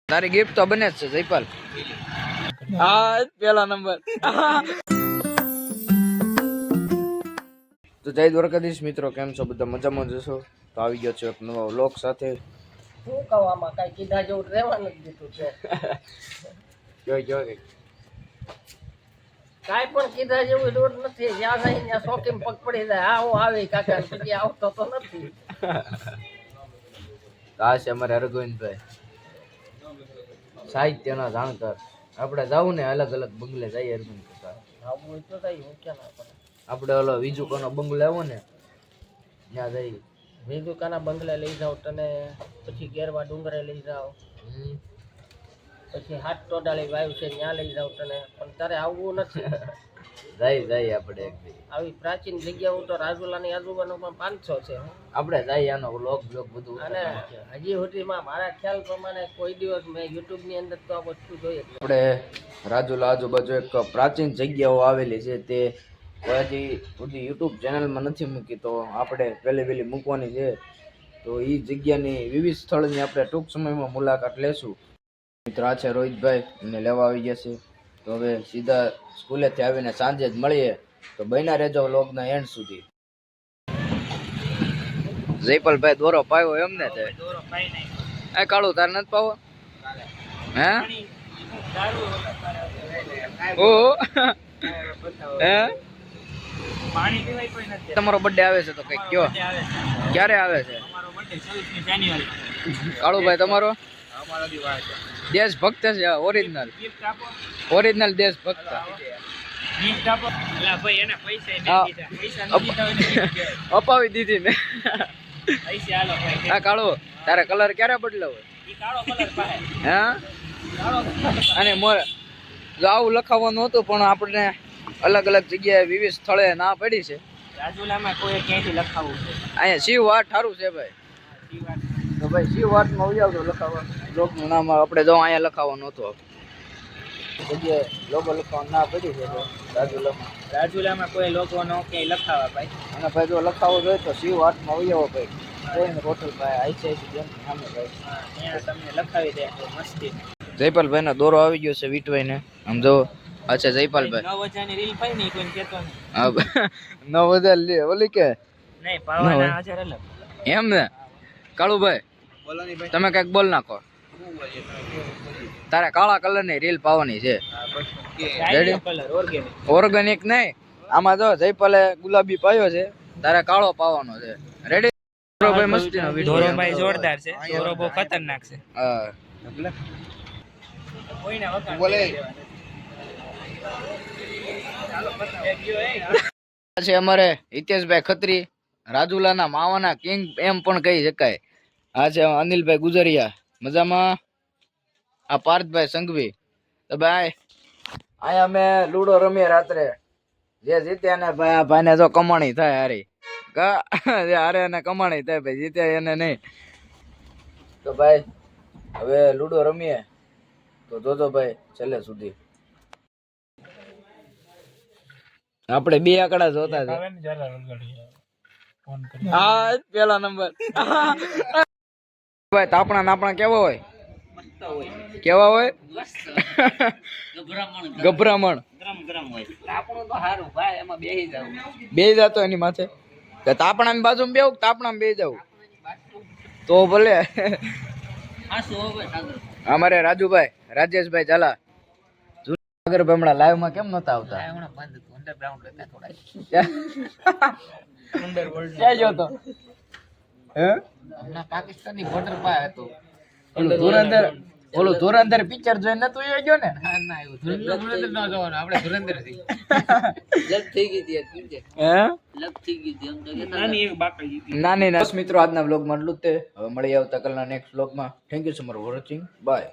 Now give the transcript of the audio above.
તારી ગિફ્ટ તો બને જ છે જયપાલ. હા પેલા નંબર. તો જય દ્વારકાધીશ મિત્રો, કેમ છો બધા? મજામાં જશો? તો આવી ગયો છે એક નવા વ્લોગ સાથે. શું કહું, આમાં કઈ કીધા જેવું રહેવાનું જ દીધું છે. જોઈ કાંઈ પણ કીધા જેવું રોડ નથી. જ્યાં જાય ત્યાં શોખીન પગ પડી જાય. હા હું આવી કાકા, પછી આવતો તો નથી. આ છે અમારે અરગોવિંદભાઈ, સાહિત્યના જાણકાર. આપણે જાવું ને અલગ અલગ બંગલે જઈએ અરગોવિંદ કાકા. આવું હોય તો થાય, હું ક્યાં ના પડે. આપણે ઓલો બીજું કોનો બંગલો આવ્યો ને ત્યાં જઈએ. વિજુકાના બંગલે લઈ જાઓ તને, પછી ગેરવા ડુંગરે લઈ જાઓ, પછી હાથ ટોડાળી વાયુ છે ત્યાં લઈ જાઓ તને. પણ તારે આવવું નથી. જઈએ આપણે એક દી. આવી પ્રાચીન જગ્યાઓ તો રાજુલાની આજુબાજુમાં 500 છે. આપણે જઈએ આનો વ્લોગ બધું. અને હજી સુધીમાં મારા ખ્યાલ પ્રમાણે કોઈ દિવસ મેં યુટ્યુબની અંદર તો આ વસ્તુ જોઈ જ નથી. આપણે રાજુલા આજુબાજુ એક પ્રાચીન જગ્યાઓ આવેલી છે, તે હજી સુધી યુટ્યુબ ચેનલમાં નથી મૂકી, તો આપણે પહેલી મૂકવાની છે. તો એ જગ્યાની વિવિધ સ્થળની આપણે ટૂંક સમયમાં મુલાકાત લેશું. મિત્ર આ છે રોહિતભાઈ, એને લેવા આવી ગયા છે. તો હવે સીધા સ્કૂલેથી આવીને સાંજે જ મળીએ. તો બન્યા રહેજો વ્લોગના એન્ડ સુધી. જયપાલભાઈ દોરો પાયો એમ ને? એ કાળું તાર નથી પાવો? હે ઓ હે તમારો બર્થડે આવે છે તો કઈક કયો, ક્યારે આવે છે? કાળુભાઈ તમારો? દેશભક્ત છે, ઓરિજિનલ દેશભક્ત. અપાવી દીધી ને. હા કાળુ, તારે કલર ક્યારે બદલાવો? હે અને જો આવું લખાવવાનું હતું, પણ આપણે અલગ અલગ જગ્યાએ વિવિધ સ્થળે ના પડી છે. રાજુલામાં કોઈ ક્યાંયથી લખાવું છે? અહીંયા શિવ વાટ સારું છે ભાઈ. તો ભાઈ શિવ વાટમાં ઉઈ આવજો લખાવવા. બ્લોગનું નામ આપણે જો અહીંયા લખાવવાનું હતું, જગ્યાએ લોગો લખાવવાનું ના પડી છે. રાજુલામાં કોઈ લોગો નો ક્યાંય લખાવા ભાઈ. અને ભાઈ જો લખાવો જોઈએ તો શિવ વાટમાં ઉઈ આવો ભાઈ. જોઈને હોટલ ભાઈ આઈસીઆઈસી બેંક સામે ભાઈ, ત્યાં તમને લખાવી દે મસ્તી. જયપાલભાઈ ના દોરો આવી ગયો છે વીટભાઈ ને. આમ જો અચ્છા જયપાલભાઈ 9,000 ની રીલ પાઈ નહીં, કોઈ કહેતો નહીં. હા 9,000 ઓલી કે નહીં પાવાના 1000 અલગ એમ ને? કાળુભાઈ તમે કઈક બોલ નાખો. તારે કાળા કલર ની રીલ પાવાની છે. ઓર્ગેનિક નહીં, આમાં જો જયપાલે ગુલાબી પાયો છે, તારે કાળો પાવાનો છે. રેડી? ભાઈ મસ્તી નો વિડિયો. દોરો ભાઈ જોરદાર છે, દોરો બહુ ખતરનાક છે. હા કોઈના વખાણ બોલે છે અમારે હિતેશભાઈ ખત્રી, રાજુલાના માવાના કિંગ એમ પણ કહી શકાય. આ છે અનિલભાઈ ગુજરિયા, મજામાં? આ પાર્થભાઈ સંઘવી. તો ભાઈ અહીંયા અમે લૂડો રમીએ રાત્રે. જે જીતે એને ભાઈ, આ ભાઈને જો કમાણી થાય હારી. હારે એને કમાણી થાય ભાઈ, જીતે એને નહીં. તો ભાઈ હવે લૂડો રમીએ, તો જોજો ભાઈ છેલ્લે સુધી. આપણે 2 આંકડા જોતા છે. હા પેલા નંબર. ભાઈ તાપણા કેવા હોય? કેવા હોય? ગભરામણ. બેહી જાતો એની માથે. તાપણા ની બાજુ બેવું, તાપણા બેહી જાવ તો ભલે. અમારે રાજુભાઈ રાજેશભાઈ ઝાલા જુનાગઢ હમણાં લાઈવ માં કેમ નતા આવતા? ક્યાં ગયો તો? હે પાકિસ્તાની બોર્ડર પર હતો. ઓલું ધુરંધર પિક્ચર જોઈને નતું એ ગયો ને? ના એવું ધુરંધર ન જોવાનું, આપણે ધુરંધર થી લગ થઈ ગઈ હતી. હે લગ થઈ ગઈ હતી એમ તો કે નાની એક બાકી હતી. નાની બસ મિત્રો આજના વ્લોગમાં એટલું જ તે. હવે મળી આવતા કાલના નેક્સ્ટ વ્લોગમાં. Thank you so much for watching. By.